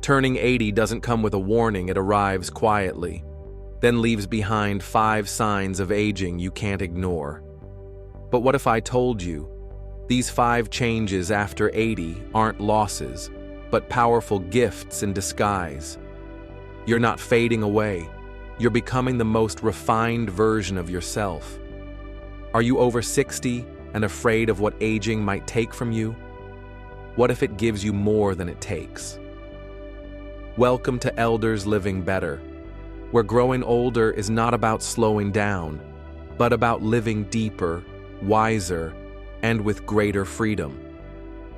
Turning 80 doesn't come with a warning, it arrives quietly, then leaves behind 5 signs of aging you can't ignore. But what if I told you these 5 changes after 80 aren't losses, but powerful gifts in disguise? You're not fading away. You're becoming the most refined version of yourself. Are you over 60 and afraid of what aging might take from you? What if it gives you more than it takes? Welcome to Elders Living Better, where growing older is not about slowing down, but about living deeper, wiser, and with greater freedom.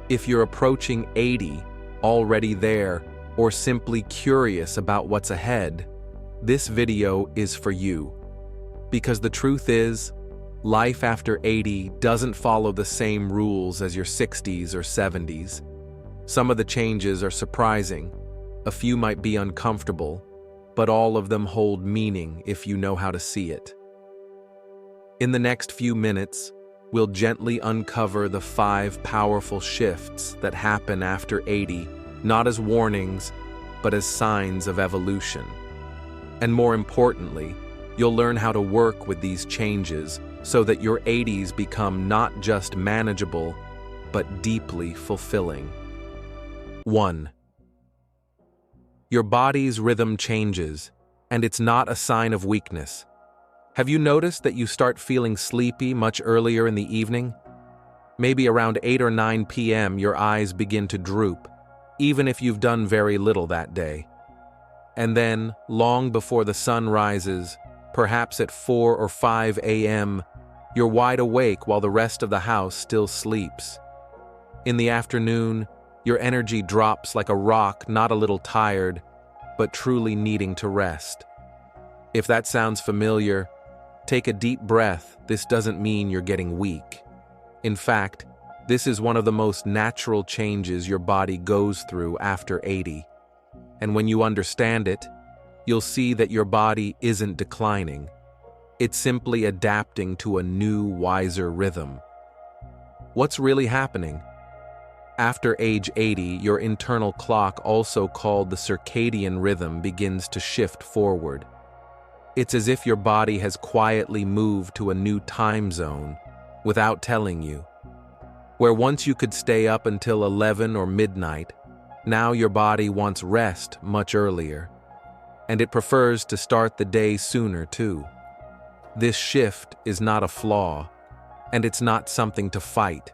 If you're approaching 80, already there, or simply curious about what's ahead, this video is for you. Because the truth is, life after 80 doesn't follow the same rules as your 60s or 70s. Some of the changes are surprising. A few might be uncomfortable, but all of them hold meaning if you know how to see it. In the next few minutes, we'll gently uncover the 5 powerful shifts that happen after 80, not as warnings, but as signs of evolution. And more importantly, you'll learn how to work with these changes so that your 80s become not just manageable, but deeply fulfilling. 1. Your body's rhythm changes, and it's not a sign of weakness. Have you noticed that you start feeling sleepy much earlier in the evening? Maybe around 8 or 9 p.m. your eyes begin to droop, even if you've done very little that day. And then, long before the sun rises, perhaps at 4 or 5 a.m., you're wide awake while the rest of the house still sleeps. In the afternoon, your energy drops like a rock, not a little tired, but truly needing to rest. If that sounds familiar, take a deep breath. This doesn't mean you're getting weak. In fact, this is one of the most natural changes your body goes through after 80. And when you understand it, you'll see that your body isn't declining. It's simply adapting to a new, wiser rhythm. What's really happening? After age 80, your internal clock, also called the circadian rhythm, begins to shift forward. It's as if your body has quietly moved to a new time zone without telling you. Where once you could stay up until 11 or midnight, now your body wants rest much earlier. And it prefers to start the day sooner too. This shift is not a flaw, and it's not something to fight.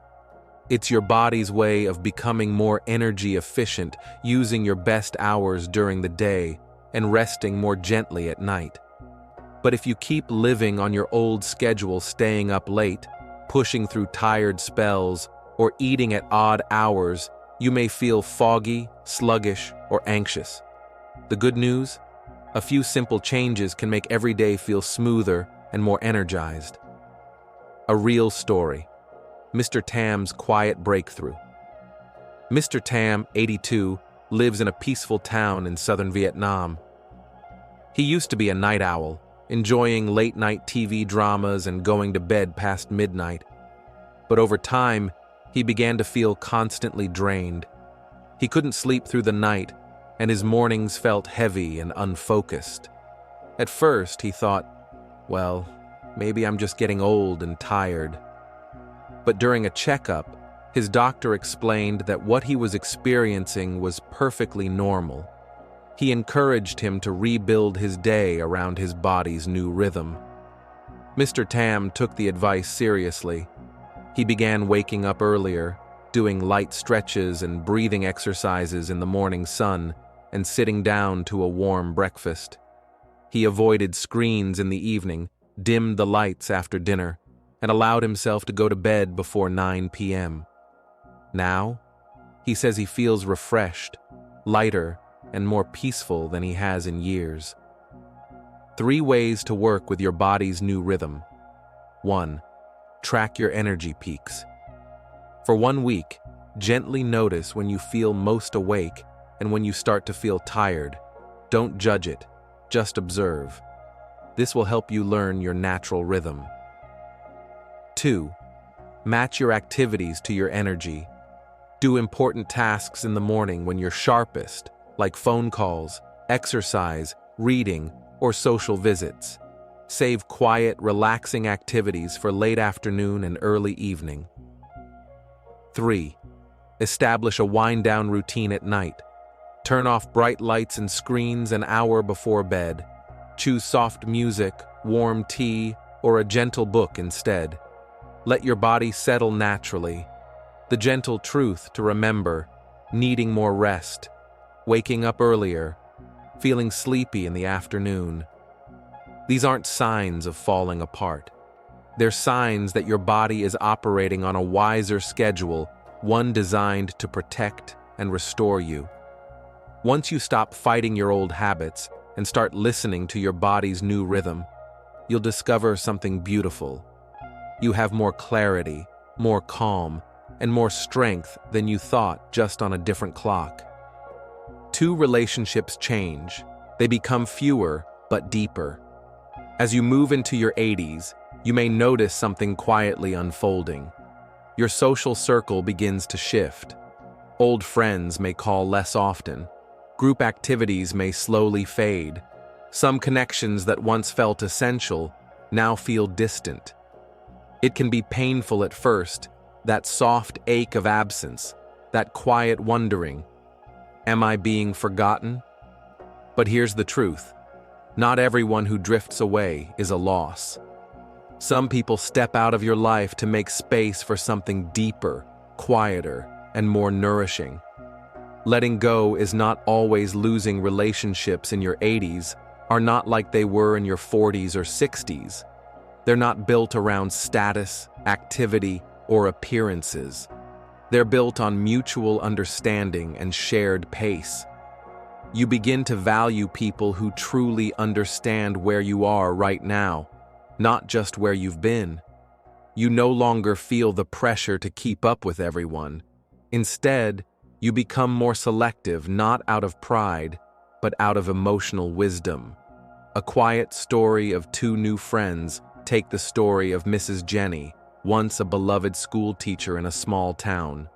It's your body's way of becoming more energy efficient, using your best hours during the day and resting more gently at night. But if you keep living on your old schedule, staying up late, pushing through tired spells, or eating at odd hours, you may feel foggy, sluggish, or anxious. The good news? A few simple changes can make every day feel smoother and more energized. A real story. Mr. Tam's quiet breakthrough. Mr. Tam, 82, lives in a peaceful town in southern Vietnam. He used to be a night owl, enjoying late-night TV dramas and going to bed past midnight. But over time, he began to feel constantly drained. He couldn't sleep through the night, and his mornings felt heavy and unfocused. At first, he thought, well, maybe I'm just getting old and tired. But during a checkup, his doctor explained that what he was experiencing was perfectly normal. He encouraged him to rebuild his day around his body's new rhythm. Mr. Tam took the advice seriously. He began waking up earlier, doing light stretches and breathing exercises in the morning sun, and sitting down to a warm breakfast. He avoided screens in the evening, dimmed the lights after dinner, and allowed himself to go to bed before 9 p.m. Now, he says he feels refreshed, lighter, and more peaceful than he has in years. 3 ways to work with your body's new rhythm. 1. Track your energy peaks. For 1 week, gently notice when you feel most awake and when you start to feel tired. Don't judge it, just observe. This will help you learn your natural rhythm. 2. Match your activities to your energy. Do important tasks in the morning when you're sharpest, like phone calls, exercise, reading, or social visits. Save quiet, relaxing activities for late afternoon and early evening. 3. Establish a wind-down routine at night. Turn off bright lights and screens an hour before bed. Choose soft music, warm tea, or a gentle book instead. Let your body settle naturally. The gentle truth to remember: needing more rest, waking up earlier, feeling sleepy in the afternoon. These aren't signs of falling apart. They're signs that your body is operating on a wiser schedule, one designed to protect and restore you. Once you stop fighting your old habits and start listening to your body's new rhythm, you'll discover something beautiful. You have more clarity, more calm, and more strength than you thought, just on a different clock. 2. Relationships change. They become fewer but deeper. As you move into your 80s, you may notice something quietly unfolding. Your social circle begins to shift. Old friends may call less often. Group activities may slowly fade. Some connections that once felt essential now feel distant. It can be painful at first, that soft ache of absence, that quiet wondering, am I being forgotten? But here's the truth. Not everyone who drifts away is a loss. Some people step out of your life to make space for something deeper, quieter, and more nourishing. Letting go is not always losing. Relationships in your 80s are not like they were in your 40s or 60s. They're not built around status, activity, or appearances. They're built on mutual understanding and shared pace. You begin to value people who truly understand where you are right now, not just where you've been. You no longer feel the pressure to keep up with everyone. Instead, you become more selective, not out of pride, but out of emotional wisdom. A quiet story of 2 new friends. Take the story of Mrs. Jenny, once a beloved school teacher in a small town.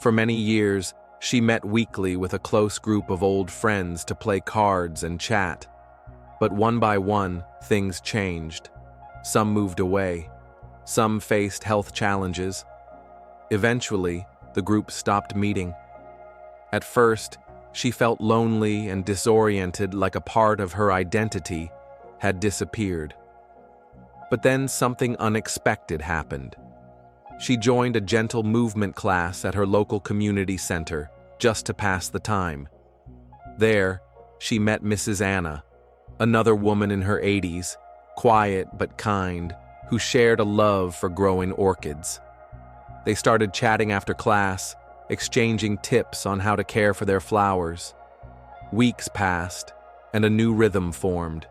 For many years, she met weekly with a close group of old friends to play cards and chat. But one by one, things changed. Some moved away. Some faced health challenges. Eventually, the group stopped meeting. At first, she felt lonely and disoriented, like a part of her identity had disappeared. But then something unexpected happened. She joined a gentle movement class at her local community center just to pass the time. There, she met Mrs. Anna, another woman in her 80s, quiet but kind, who shared a love for growing orchids. They started chatting after class, exchanging tips on how to care for their flowers. Weeks passed, and a new rhythm formed.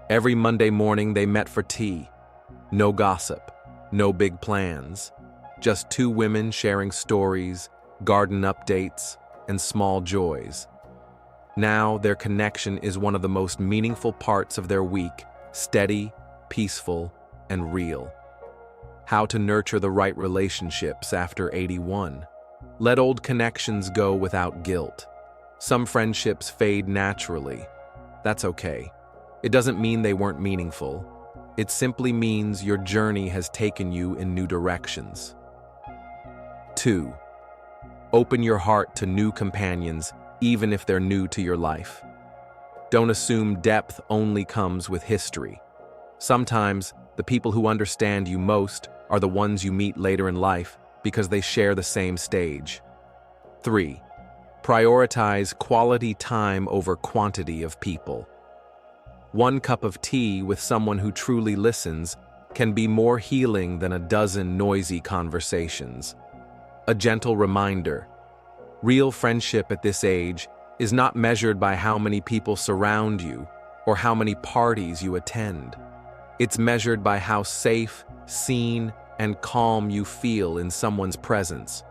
Every Monday morning they met for tea. No gossip, no big plans. Just 2 women sharing stories, garden updates, and small joys. Now their connection is one of the most meaningful parts of their week, steady, peaceful, and real. How to nurture the right relationships after 81. Let old connections go without guilt. Some friendships fade naturally. That's okay. It doesn't mean they weren't meaningful. It simply means your journey has taken you in new directions. 2. Open your heart to new companions, even if they're new to your life. Don't assume depth only comes with history. Sometimes, the people who understand you most are the ones you meet later in life because they share the same stage. 3. Prioritize quality time over quantity of people. 1 cup of tea with someone who truly listens can be more healing than a dozen noisy conversations. A gentle reminder: real friendship at this age is not measured by how many people surround you or how many parties you attend. It's measured by how safe, seen, and calm you feel in someone's presence.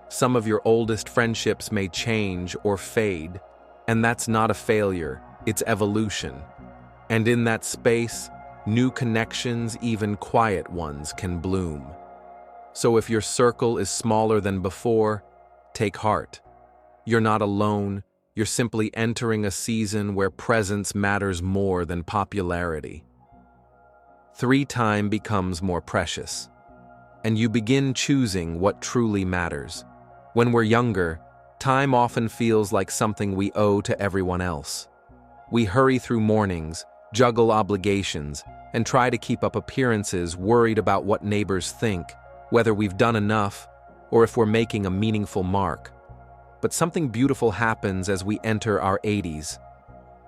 Some of your oldest friendships may change or fade, and that's not a failure, it's evolution. And in that space, new connections, even quiet ones, can bloom. So if your circle is smaller than before, take heart. You're not alone, You're simply entering a season where presence matters more than popularity. 3. Time becomes more precious, and you begin choosing what truly matters. When we're younger, time often feels like something we owe to everyone else. We hurry through mornings, juggle obligations, and try to keep up appearances, worried about what neighbors think, whether we've done enough, or if we're making a meaningful mark. But something beautiful happens as we enter our 80s.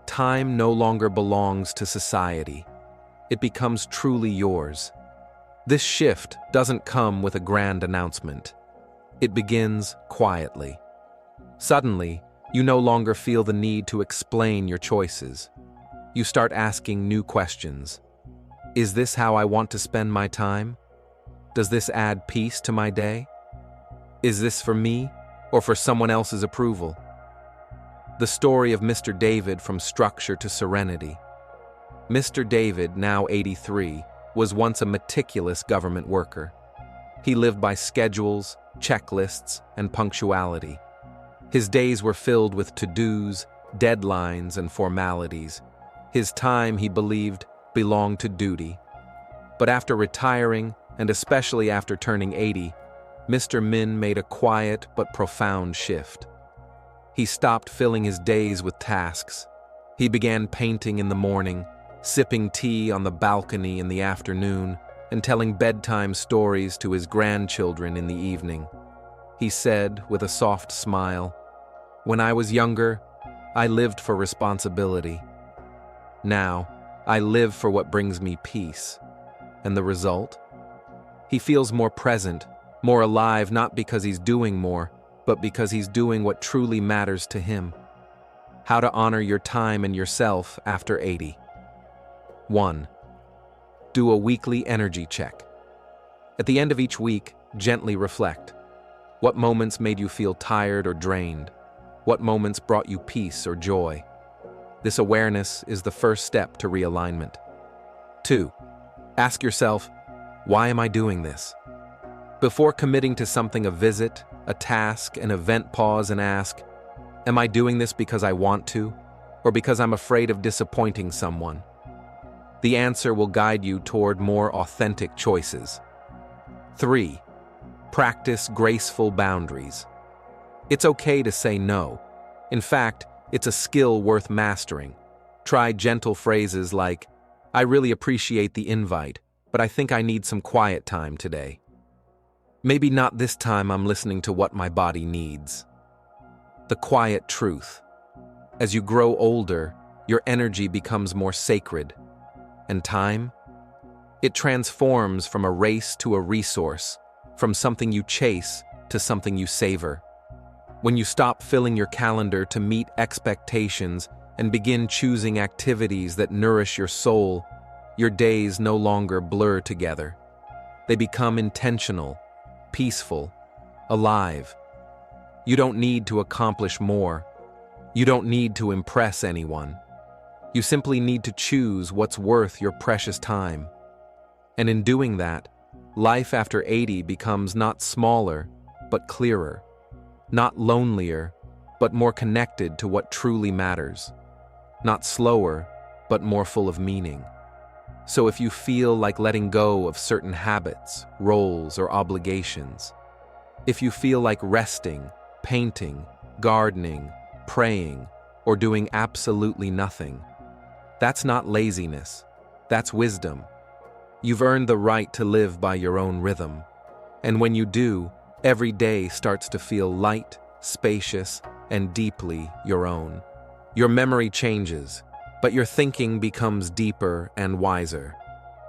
Time no longer belongs to society. It becomes truly yours. This shift doesn't come with a grand announcement. It begins quietly. Suddenly, you no longer feel the need to explain your choices. You start asking new questions. Is this how I want to spend my time? Does this add peace to my day? Is this for me or for someone else's approval? The story of Mr. David from structure to serenity. Mr. David, now 83, was once a meticulous government worker. He lived by schedules, checklists, and punctuality. His days were filled with to-dos, deadlines, and formalities. His time, he believed, belonged to duty. But after retiring, and especially after turning 80, Mr. Min made a quiet but profound shift. He stopped filling his days with tasks. He began painting in the morning, sipping tea on the balcony in the afternoon, and telling bedtime stories to his grandchildren in the evening. He said, with a soft smile, "When I was younger, I lived for responsibility. Now, I live for what brings me peace." And the result? He feels more present, more alive, not because he's doing more, but because he's doing what truly matters to him. How to honor your time and yourself after 80. 1. Do a weekly energy check. At the end of each week, gently reflect. What moments made you feel tired or drained? What moments brought you peace or joy? This awareness is the first step to realignment. 2. Ask yourself, why am I doing this? Before committing to something, a visit, a task, an event, pause and ask, am I doing this because I want to, or because I'm afraid of disappointing someone? The answer will guide you toward more authentic choices. 3. Practice graceful boundaries. It's okay to say no. In fact, it's a skill worth mastering. Try gentle phrases like, I really appreciate the invite, but I think I need some quiet time today. Maybe not this time. I'm listening to what my body needs. The quiet truth. As you grow older, your energy becomes more sacred. And time? It transforms from a race to a resource, from something you chase to something you savor. When you stop filling your calendar to meet expectations and begin choosing activities that nourish your soul, your days no longer blur together. They become intentional, peaceful, alive. You don't need to accomplish more. You don't need to impress anyone. You simply need to choose what's worth your precious time. And in doing that, life after 80 becomes not smaller, but clearer. Not lonelier, but more connected to what truly matters. Not slower, but more full of meaning. So if you feel like letting go of certain habits, roles, or obligations, if you feel like resting, painting, gardening, praying, or doing absolutely nothing, that's not laziness, that's wisdom. You've earned the right to live by your own rhythm. And when you do, every day starts to feel light, spacious, and deeply your own. Your memory changes, but your thinking becomes deeper and wiser.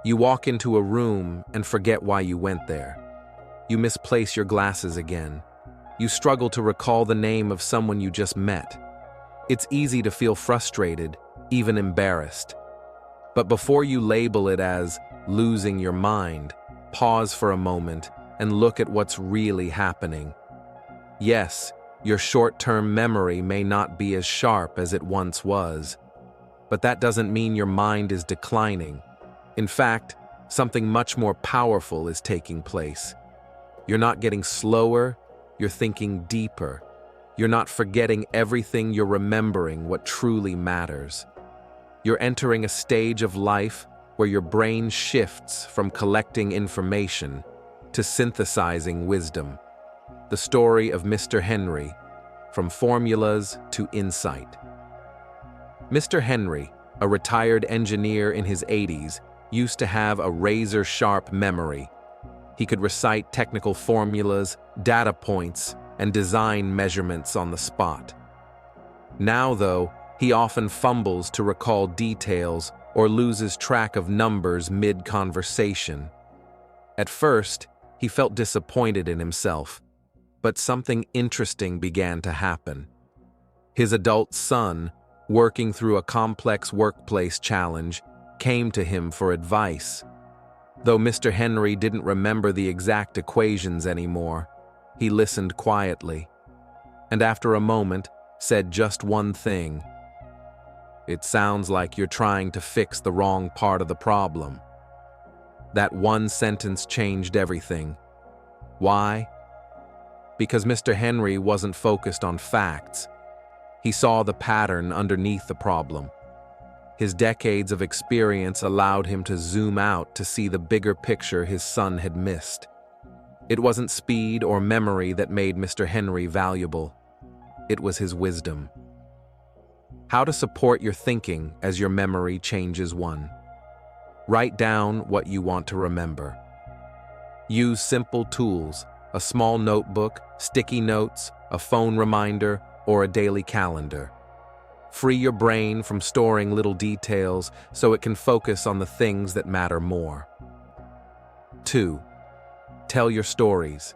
You walk into a room and forget why you went there. You misplace your glasses again. You struggle to recall the name of someone you just met. It's easy to feel frustrated, even embarrassed. But before you label it as losing your mind, pause for a moment and look at what's really happening. Yes, your short-term memory may not be as sharp as it once was, but that doesn't mean your mind is declining. In fact, something much more powerful is taking place. You're not getting slower, you're thinking deeper. You're not forgetting everything, you're remembering what truly matters. You're entering a stage of life where your brain shifts from collecting information to synthesizing wisdom. The story of Mr. Henry, from formulas to insight. Mr. Henry, a retired engineer in his 80s, used to have a razor-sharp memory. He could recite technical formulas, data points, and design measurements on the spot. Now, though, he often fumbles to recall details or loses track of numbers mid-conversation. At first, he felt disappointed in himself, but something interesting began to happen. His adult son, working through a complex workplace challenge, came to him for advice. Though Mr. Henry didn't remember the exact equations anymore, he listened quietly, and after a moment, said just one thing. "It sounds like you're trying to fix the wrong part of the problem." That one sentence changed everything. Why? Because Mr. Henry wasn't focused on facts. He saw the pattern underneath the problem. His decades of experience allowed him to zoom out to see the bigger picture his son had missed. It wasn't speed or memory that made Mr. Henry valuable. It was his wisdom. How to support your thinking as your memory changes one. Write down what you want to remember. Use simple tools, a small notebook, sticky notes, a phone reminder, or a daily calendar. Free your brain from storing little details so it can focus on the things that matter more. 2. Tell your stories.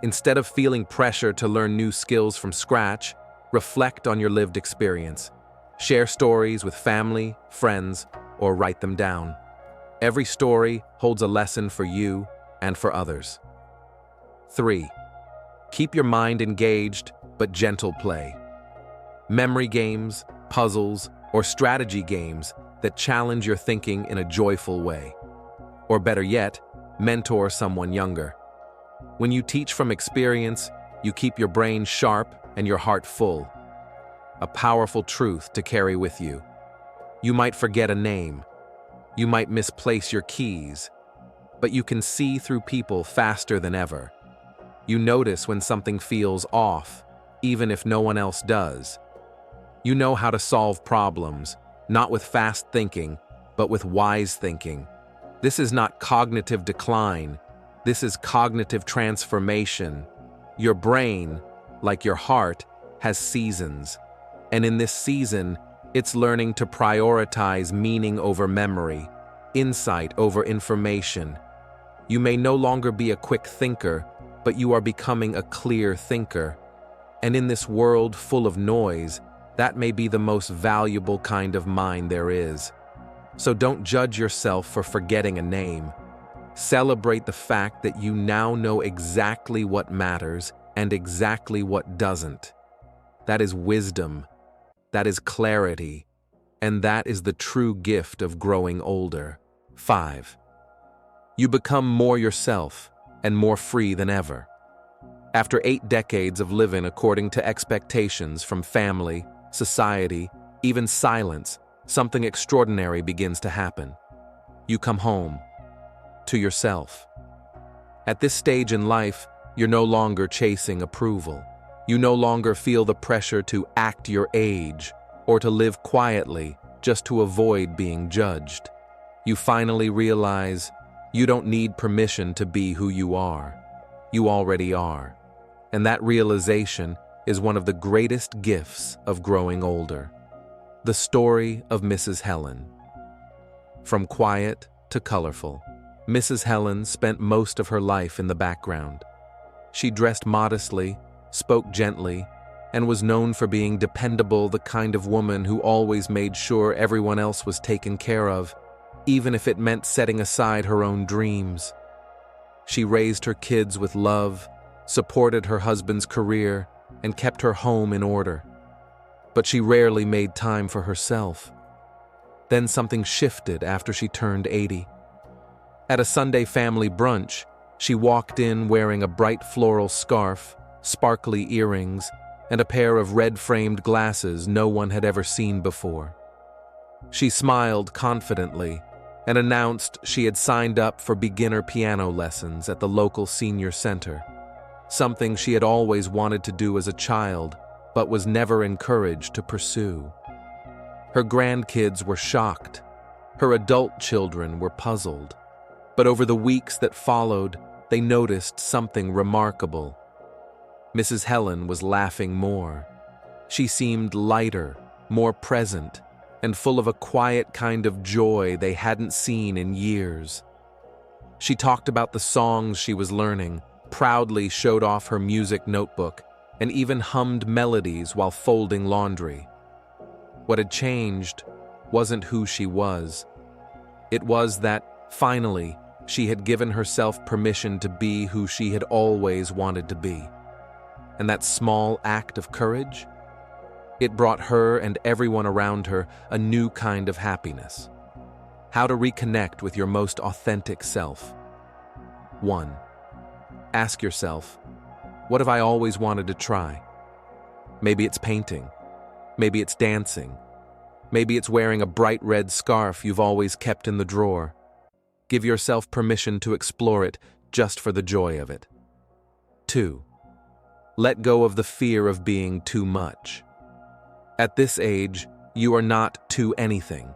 Instead of feeling pressure to learn new skills from scratch, reflect on your lived experience. Share stories with family, friends, or write them down. Every story holds a lesson for you and for others. 3. Keep your mind engaged, but gentle play. Memory games, puzzles, or strategy games that challenge your thinking in a joyful way. Or better yet, mentor someone younger. When you teach from experience, you keep your brain sharp and your heart full. A powerful truth to carry with you. You might forget a name. You might misplace your keys. But you can see through people faster than ever. You notice when something feels off, even if no one else does. You know how to solve problems, not with fast thinking, but with wise thinking. This is not cognitive decline. This is cognitive transformation. Your brain, like your heart, has seasons. And in this season, it's learning to prioritize meaning over memory, insight over information. You may no longer be a quick thinker, but you are becoming a clear thinker. And in this world full of noise, that may be the most valuable kind of mind there is. So don't judge yourself for forgetting a name. Celebrate the fact that you now know exactly what matters and exactly what doesn't. That is wisdom. That is clarity. And that is the true gift of growing older. 5. You become more yourself and more free than ever. After 8 decades of living according to expectations from family, society, even silence, something extraordinary begins to happen. You come home to yourself. At this stage in life, you're no longer chasing approval. You no longer feel the pressure to act your age or to live quietly just to avoid being judged. You finally realize you don't need permission to be who you are. You already are. And that realization is one of the greatest gifts of growing older. The story of Mrs. Helen. From quiet to colorful, Mrs. Helen spent most of her life in the background. She dressed modestly, spoke gently, and was known for being dependable, the kind of woman who always made sure everyone else was taken care of, even if it meant setting aside her own dreams. She raised her kids with love, supported her husband's career, and kept her home in order. But she rarely made time for herself. Then something shifted after she turned 80. At a Sunday family brunch, she walked in wearing a bright floral scarf, sparkly earrings, and a pair of red-framed glasses no one had ever seen before. She smiled confidently and announced she had signed up for beginner piano lessons at the local senior center, something she had always wanted to do as a child but was never encouraged to pursue. Her grandkids were shocked. Her adult children were puzzled. But over the weeks that followed, they noticed something remarkable. Mrs. Helen was laughing more. She seemed lighter, more present, and full of a quiet kind of joy they hadn't seen in years. She talked about the songs she was learning, proudly showed off her music notebook, and even hummed melodies while folding laundry. What had changed wasn't who she was. It was that, finally, she had given herself permission to be who she had always wanted to be. And that small act of courage? It brought her and everyone around her a new kind of happiness. How to reconnect with your most authentic self. 1. Ask yourself, what have I always wanted to try? Maybe it's painting. Maybe it's dancing. Maybe it's wearing a bright red scarf you've always kept in the drawer. Give yourself permission to explore it just for the joy of it. 2. Let go of the fear of being too much. At this age, you are not too anything.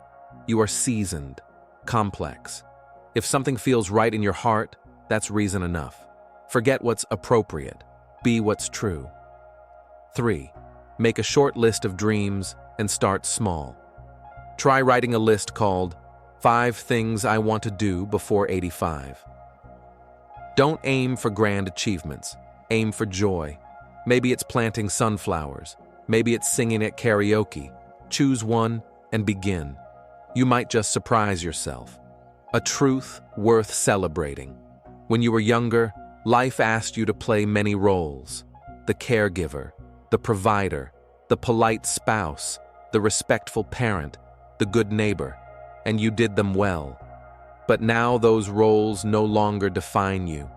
You are seasoned, complex. If something feels right in your heart, that's reason enough. Forget what's appropriate. Be what's true. 3. Make a short list of dreams and start small. Try writing a list called 5 Things I Want to Do Before 85. Don't aim for grand achievements. Aim for joy. Maybe it's planting sunflowers. Maybe it's singing at karaoke. Choose one and begin. You might just surprise yourself. A truth worth celebrating. When you were younger, life asked you to play many roles. The caregiver, the provider, the polite spouse, the respectful parent, the good neighbor, and you did them well. But now those roles no longer define you.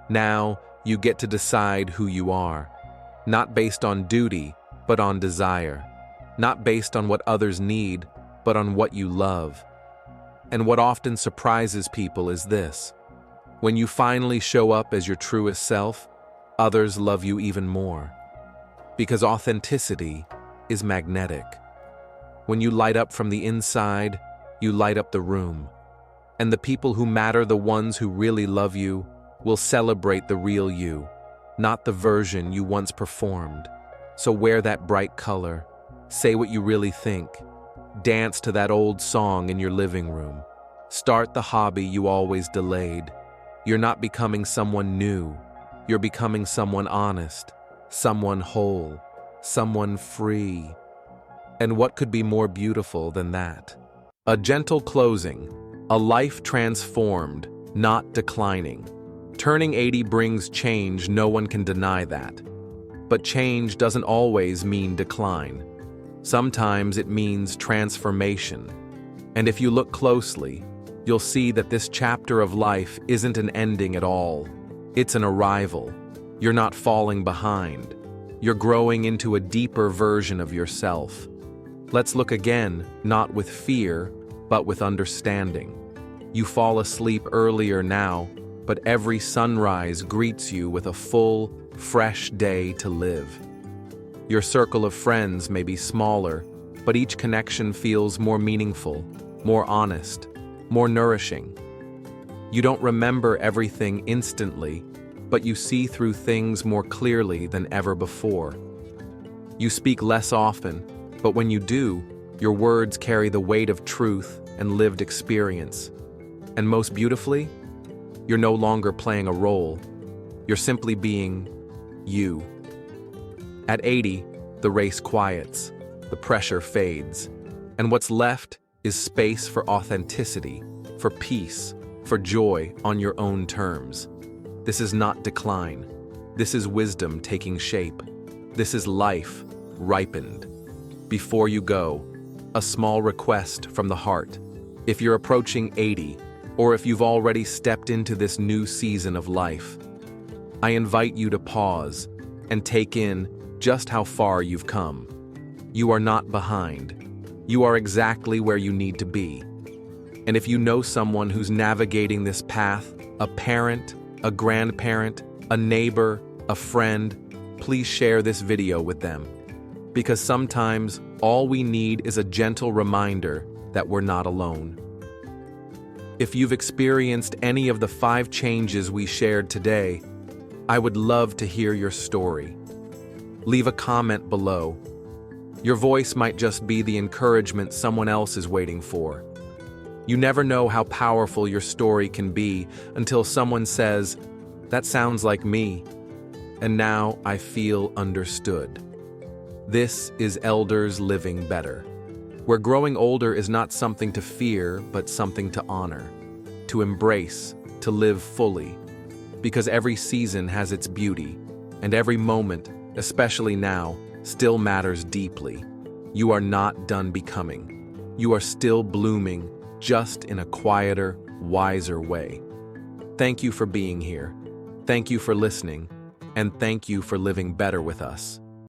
Now you get to decide who you are, not based on duty, but on desire, not based on what others need, but on what you love. And what often surprises people is this: when you finally show up as your truest self, others love you even more. Because authenticity is magnetic. When you light up from the inside, you light up the room. And the people who matter, the ones who really love you, will celebrate the real you, not the version you once performed. So wear that bright color, say what you really think, dance to that old song in your living room, start the hobby you always delayed. You're not becoming someone new, you're becoming someone honest, someone whole, someone free. And what could be more beautiful than that? A gentle closing, a life transformed, not declining. Turning 80 brings change, no one can deny that. But change doesn't always mean decline. Sometimes it means transformation. And if you look closely, you'll see that this chapter of life isn't an ending at all. It's an arrival. You're not falling behind. You're growing into a deeper version of yourself. Let's look again, not with fear, but with understanding. You fall asleep earlier now, but every sunrise greets you with a full, fresh day to live. Your circle of friends may be smaller, but each connection feels more meaningful, more honest, more nourishing. You don't remember everything instantly, but you see through things more clearly than ever before. You speak less often, but when you do, your words carry the weight of truth and lived experience. And most beautifully, you're no longer playing a role. You're simply being you. At 80, the race quiets, the pressure fades, and what's left is space for authenticity, for peace, for joy on your own terms. This is not decline. This is wisdom taking shape. This is life ripened. Before you go, a small request from the heart. If you're approaching 80, or if you've already stepped into this new season of life, I invite you to pause and take in just how far you've come. You are not behind. You are exactly where you need to be. And if you know someone who's navigating this path, a parent, a grandparent, a neighbor, a friend, please share this video with them. Because sometimes all we need is a gentle reminder that we're not alone. If you've experienced any of the 5 changes we shared today, I would love to hear your story. Leave a comment below. Your voice might just be the encouragement someone else is waiting for. You never know how powerful your story can be until someone says, "That sounds like me, and now I feel understood." This is Elders Living Better, where growing older is not something to fear, but something to honor, to embrace, to live fully. Because every season has its beauty, and every moment, especially now, still matters deeply. You are not done becoming. You are still blooming, just in a quieter, wiser way. Thank you for being here. Thank you for listening, and thank you for living better with us.